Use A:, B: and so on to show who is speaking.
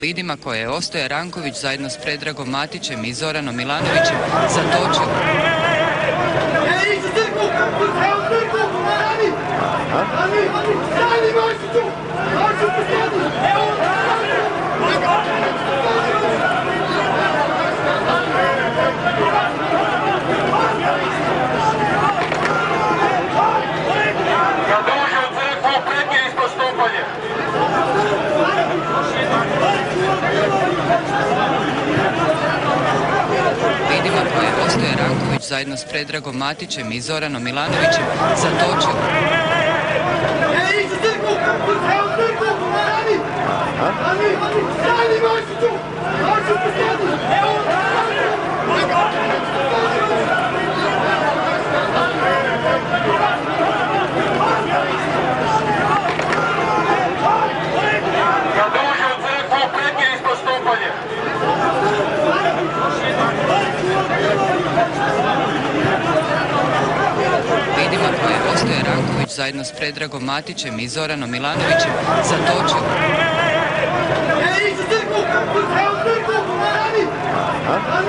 A: Lidima koje je Ostoja Ranković zajedno s Predragom Matićem i Zoranom Milanovićem zatočio. Lidima koje je Ostoja Ranković zajedno s Predragom Matićem i Zoranom Milanovićem zatočio. Lidima koje je Ostoja Ranković zajedno s Predragom Matićem i Zoranom Milanovićem zatočio.
B: Huh?